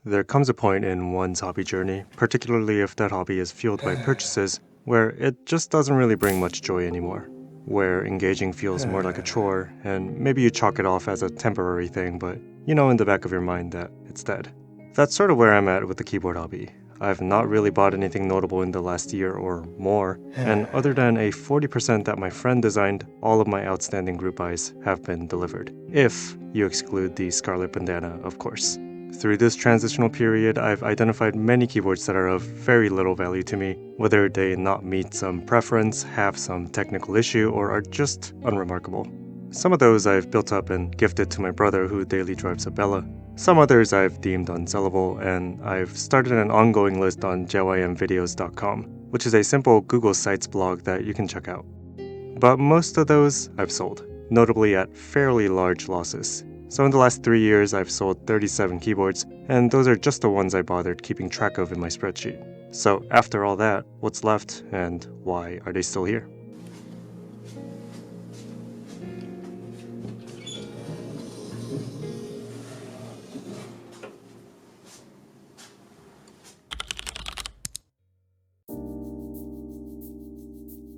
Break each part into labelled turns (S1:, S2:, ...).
S1: There comes a point in one's hobby journey, particularly if that hobby is fueled by purchases, where it just doesn't really bring much joy anymore. Where engaging feels more like a chore, and maybe you chalk it off as a temporary thing, but you know in the back of your mind that it's dead. That's sort of where I'm at with the keyboard hobby. I've not really bought anything notable in the last year or more, and other than a 40% that my friend designed, all of my outstanding group buys have been delivered. If you exclude the Scarlet Bandana, of course. Through this transitional period, I've identified many keyboards that are of very little value to me, whether they not meet some preference, have some technical issue, or are just unremarkable. Some of those I've built up and gifted to my brother who daily drives a Bella. Some others I've deemed unsellable, and I've started an ongoing list on jymvideos.com, which is a simple Google Sites blog that you can check out. But most of those I've sold, notably at fairly large losses. So in the last 3 years, I've sold 37 keyboards, and those are just the ones I bothered keeping track of in my spreadsheet. So after all that, what's left, and why are they still here?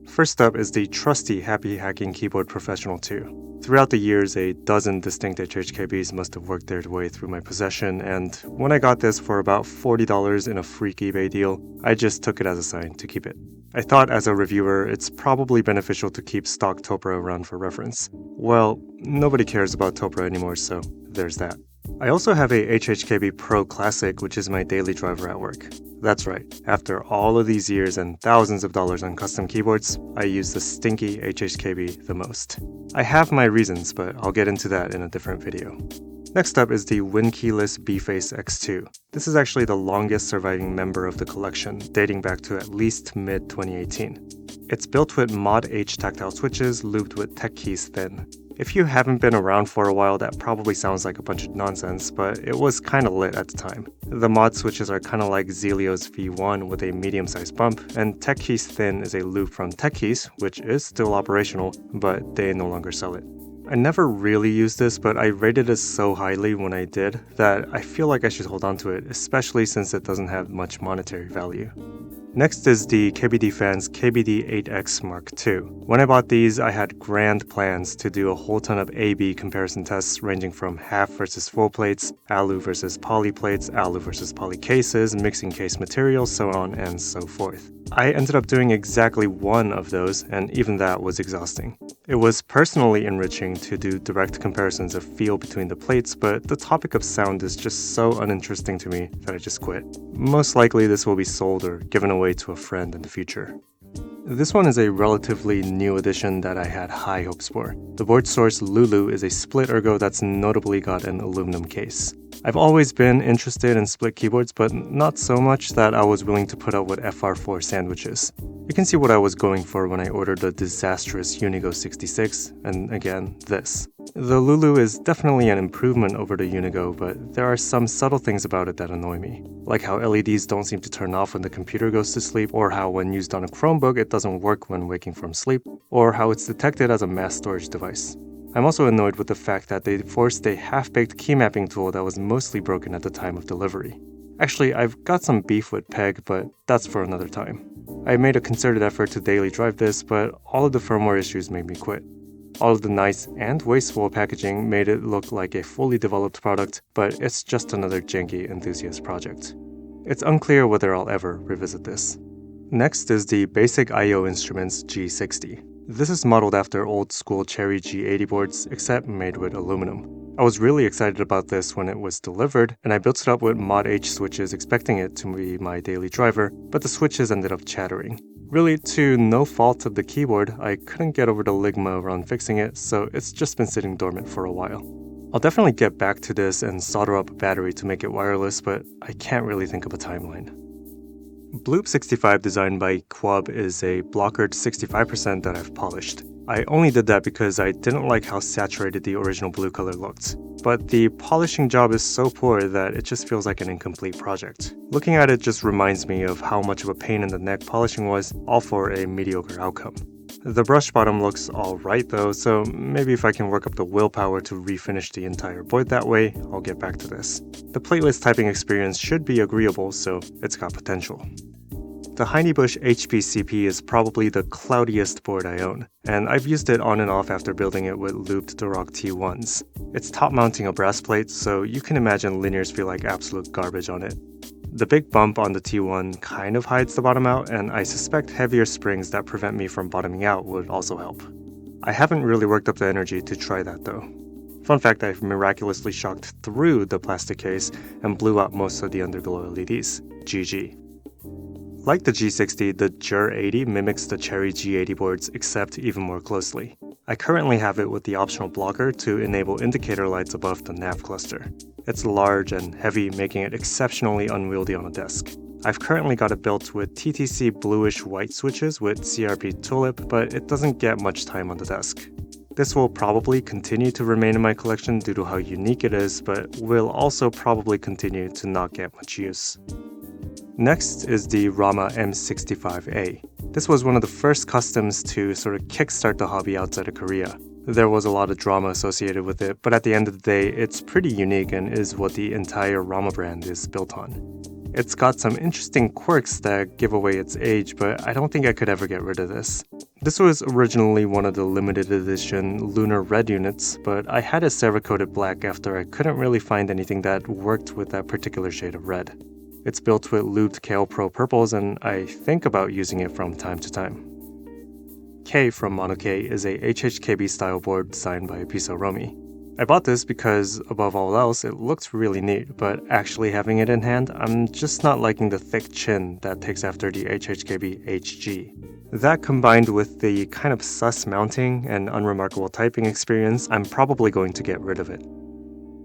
S1: First up is the trusty Happy Hacking Keyboard Professional 2. Throughout the years, a dozen distinct HHKBs must have worked their way through my possession, and when I got this for about $40 in a freak eBay deal, I just took it as a sign to keep it. I thought as a reviewer, it's probably beneficial to keep stock Topra around for reference. Well, nobody cares about Topra anymore, so there's that. I also have a HHKB Pro Classic, which is my daily driver at work. That's right, after all of these years and thousands of dollars on custom keyboards, I use the stinky HHKB the most. I have my reasons, but I'll get into that in a different video. Next up is the win-keyless B.Face X2. This is actually the longest surviving member of the collection, dating back to at least mid-2018. It's built with Mod H tactile switches lubed with Tech Keys Thin. If you haven't been around for a while, that probably sounds like a bunch of nonsense, but it was kinda lit at the time. The mod switches are kinda like Zelio's V1 with a medium-sized bump, and Tech Keys Thin is a loop from Tech Keys, which is still operational, but they no longer sell it. I never really used this, but I rated it so highly when I did that I feel like I should hold on to it, especially since it doesn't have much monetary value. Next is the KBD Fans KBD8X Mark II. When I bought these, I had grand plans to do a whole ton of A-B comparison tests ranging from half versus full plates, alu versus poly plates, alu versus poly cases, mixing case materials, so on and so forth. I ended up doing exactly one of those, and even that was exhausting. It was personally enriching to do direct comparisons of feel between the plates, but the topic of sound is just so uninteresting to me that I just quit. Most likely this will be sold or given away to a friend in the future. This one is a relatively new addition that I had high hopes for. The board source Lulu is a split ergo that's notably got an aluminum case. I've always been interested in split keyboards, but not so much that I was willing to put up with FR4 sandwiches. You can see what I was going for when I ordered the disastrous Unigo 66, and again, this. The Lulu is definitely an improvement over the Unigo, but there are some subtle things about it that annoy me. Like how LEDs don't seem to turn off when the computer goes to sleep, or how when used on a Chromebook it doesn't work when waking from sleep, or how it's detected as a mass storage device. I'm also annoyed with the fact that they forced a half-baked key mapping tool that was mostly broken at the time of delivery. Actually, I've got some beef with PEG, but that's for another time. I made a concerted effort to daily drive this, but all of the firmware issues made me quit. All of the nice and wasteful packaging made it look like a fully developed product, but it's just another janky enthusiast project. It's unclear whether I'll ever revisit this. Next is the Basic I/O Instruments G60. This is modeled after old-school Cherry G80 boards, except made with aluminum. I was really excited about this when it was delivered, and I built it up with Mod H switches expecting it to be my daily driver, but the switches ended up chattering. Really, to no fault of the keyboard, I couldn't get over the ligma around fixing it, so it's just been sitting dormant for a while. I'll definitely get back to this and solder up a battery to make it wireless, but I can't really think of a timeline. Bloop 65 designed by Quub is a blockered 65% that I've polished. I only did that because I didn't like how saturated the original blue color looked. But the polishing job is so poor that it just feels like an incomplete project. Looking at it just reminds me of how much of a pain in the neck polishing was, all for a mediocre outcome. The brush bottom looks alright though, so maybe if I can work up the willpower to refinish the entire board that way, I'll get back to this. The plateless typing experience should be agreeable, so it's got potential. The Heinebusch HBCP is probably the cloudiest board I own, and I've used it on and off after building it with looped Duroc T1s. It's top mounting a brass plate, so you can imagine linears feel like absolute garbage on it. The big bump on the T1 kind of hides the bottom out, and I suspect heavier springs that prevent me from bottoming out would also help. I haven't really worked up the energy to try that though. Fun fact, I've miraculously shocked through the plastic case and blew out most of the underglow LEDs. GG. Like the G60, the Jur 80 mimics the Cherry G80 boards except even more closely. I currently have it with the optional blocker to enable indicator lights above the nav cluster. It's large and heavy, making it exceptionally unwieldy on a desk. I've currently got it built with TTC bluish white switches with CRP tulip, but it doesn't get much time on the desk. This will probably continue to remain in my collection due to how unique it is, but will also probably continue to not get much use. Next is the Rama M65A. This was one of the first customs to sort of kickstart the hobby outside of Korea. There was a lot of drama associated with it, but at the end of the day, it's pretty unique and is what the entire Rama brand is built on. It's got some interesting quirks that give away its age, but I don't think I could ever get rid of this. This was originally one of the limited edition lunar red units, but I had it Cerakoted black after I couldn't really find anything that worked with that particular shade of red. It's built with looped KL Pro purples, and I think about using it from time to time. K from Mono K is a HHKB style board designed by Piso Romi. I bought this because, above all else, it looked really neat, but actually having it in hand, I'm just not liking the thick chin that takes after the HHKB HG. That combined with the kind of sus mounting and unremarkable typing experience, I'm probably going to get rid of it.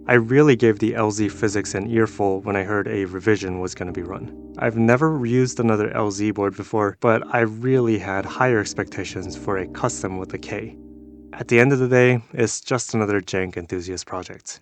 S1: I really gave the LZ Physix an earful when I heard a revision was going to be run. I've never used another LZ board before, but I really had higher expectations for a custom with a K. At the end of the day, it's just another jank enthusiast project.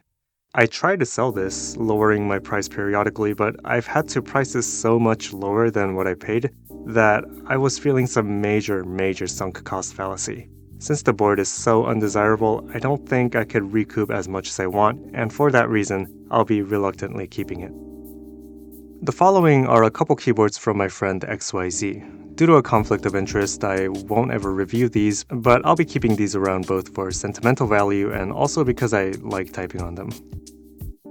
S1: I tried to sell this, lowering my price periodically, but I've had to price this so much lower than what I paid that I was feeling some major sunk cost fallacy. Since the board is so undesirable, I don't think I could recoup as much as I want, and for that reason, I'll be reluctantly keeping it. The following are a couple keyboards from my friend XYZ. Due to a conflict of interest, I won't ever review these, but I'll be keeping these around both for sentimental value and also because I like typing on them.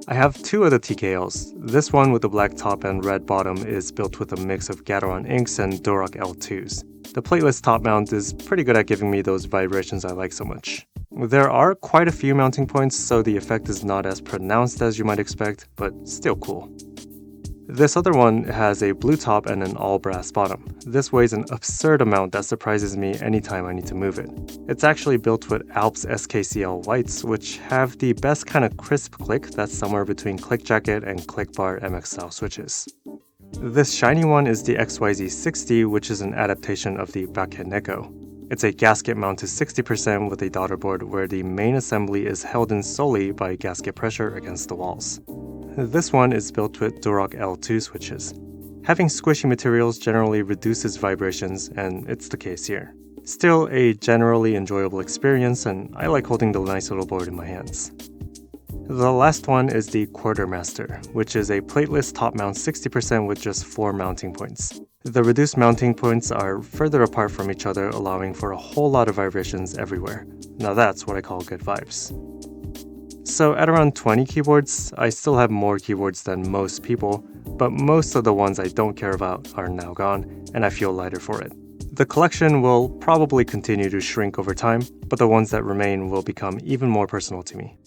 S1: I have two of the TKLs. This one with the black top and red bottom is built with a mix of Gateron inks and Duroc L2s. The plateless top mount is pretty good at giving me those vibrations I like so much. There are quite a few mounting points, so the effect is not as pronounced as you might expect, but still cool. This other one has a blue top and an all-brass bottom. This weighs an absurd amount that surprises me anytime I need to move it. It's actually built with Alps SKCL whites, which have the best kind of crisp click that's somewhere between Click Jacket and Click Bar MX style switches. This shiny one is the XYZ 60, which is an adaptation of the Baket Neko. It's a gasket mount to 60% with a daughter board where the main assembly is held in solely by gasket pressure against the walls. This one is built with Duroc L2 switches. Having squishy materials generally reduces vibrations, and it's the case here. Still a generally enjoyable experience, and I like holding the nice little board in my hands. The last one is the Quartermaster, which is a plateless top mount 60% with just 4 mounting points. The reduced mounting points are further apart from each other, allowing for a whole lot of vibrations everywhere. Now that's what I call good vibes. So at around 20 keyboards, I still have more keyboards than most people, but most of the ones I don't care about are now gone, and I feel lighter for it. The collection will probably continue to shrink over time, but the ones that remain will become even more personal to me.